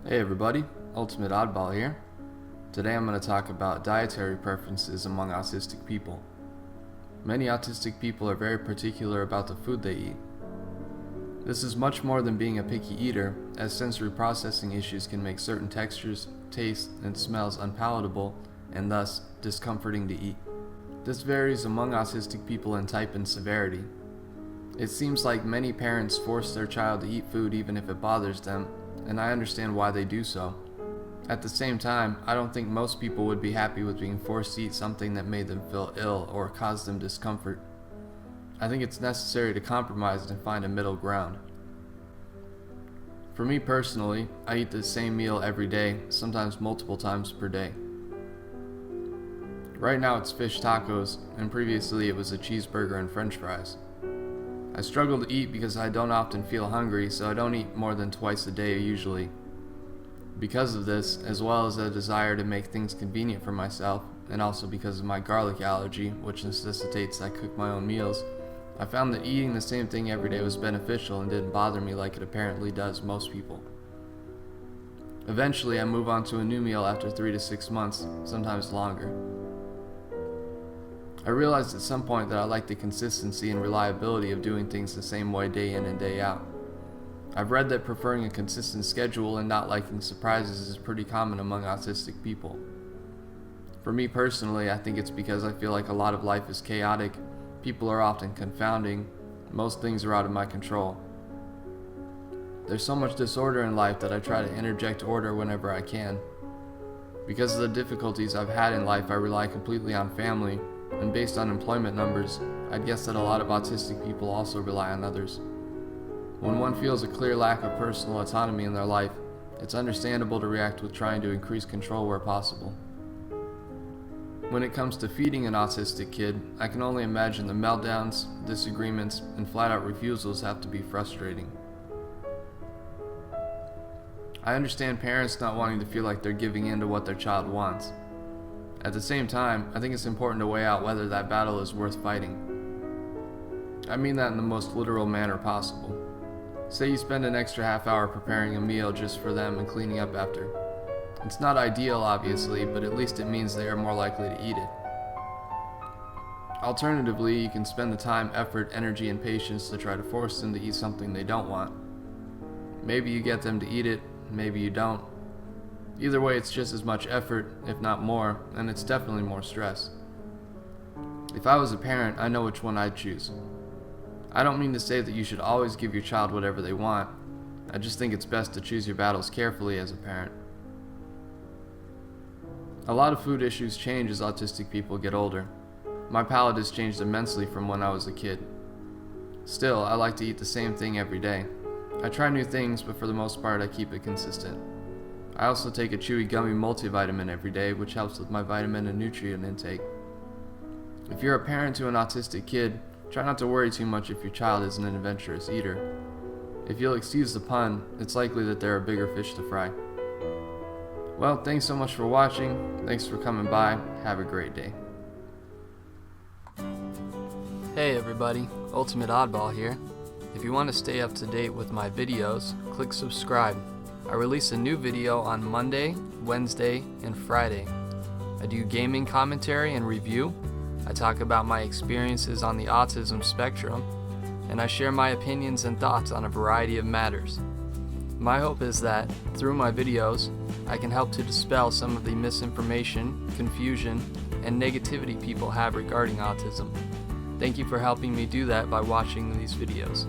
Hey everybody, Ultimate Oddball here. Today I'm going to talk about dietary preferences among autistic people. Many autistic people are very particular about the food they eat. This is much more than being a picky eater, as sensory processing issues can make certain textures, tastes, and smells unpalatable and thus discomforting to eat. This varies among autistic people in type and severity. It seems like many parents force their child to eat food even if it bothers them, and I understand why they do so. At the same time, I don't think most people would be happy with being forced to eat something that made them feel ill or caused them discomfort. I think it's necessary to compromise and find a middle ground. For me personally, I eat the same meal every day, sometimes multiple times per day. Right now it's fish tacos, and previously it was a cheeseburger and french fries. I struggle to eat because I don't often feel hungry, so I don't eat more than twice a day usually. Because of this, as well as a desire to make things convenient for myself, and also because of my garlic allergy, which necessitates I cook my own meals, I found that eating the same thing every day was beneficial and didn't bother me like it apparently does most people. Eventually, I move on to a new meal after 3 to 6 months, sometimes longer. I realized at some point that I like the consistency and reliability of doing things the same way day in and day out. I've read that preferring a consistent schedule and not liking surprises is pretty common among autistic people. For me personally, I think it's because I feel like a lot of life is chaotic, people are often confounding, most things are out of my control. There's so much disorder in life that I try to interject order whenever I can. Because of the difficulties I've had in life, I rely completely on family, and based on employment numbers, I'd guess that a lot of autistic people also rely on others. When one feels a clear lack of personal autonomy in their life, it's understandable to react with trying to increase control where possible. When it comes to feeding an autistic kid, I can only imagine the meltdowns, disagreements, and flat-out refusals have to be frustrating. I understand parents not wanting to feel like they're giving in to what their child wants. At the same time, I think it's important to weigh out whether that battle is worth fighting. I mean that in the most literal manner possible. Say you spend an extra half hour preparing a meal just for them and cleaning up after. It's not ideal, obviously, but at least it means they are more likely to eat it. Alternatively, you can spend the time, effort, energy, and patience to try to force them to eat something they don't want. Maybe you get them to eat it, maybe you don't. Either way, it's just as much effort, if not more, and it's definitely more stress. If I was a parent, I know which one I'd choose. I don't mean to say that you should always give your child whatever they want. I just think it's best to choose your battles carefully as a parent. A lot of food issues change as autistic people get older. My palate has changed immensely from when I was a kid. Still, I like to eat the same thing every day. I try new things, but for the most part I keep it consistent. I also take a chewy gummy multivitamin every day, which helps with my vitamin and nutrient intake. If you're a parent to an autistic kid, try not to worry too much if your child isn't an adventurous eater. If you'll excuse the pun, it's likely that there are bigger fish to fry. Well, thanks so much for watching. Thanks for coming by. Have a great day. Hey everybody, Ultimate Oddball here. If you want to stay up to date with my videos, click subscribe. I release a new video on Monday, Wednesday, and Friday. I do gaming commentary and review. I talk about my experiences on the autism spectrum, and I share my opinions and thoughts on a variety of matters. My hope is that, through my videos, I can help to dispel some of the misinformation, confusion, and negativity people have regarding autism. Thank you for helping me do that by watching these videos.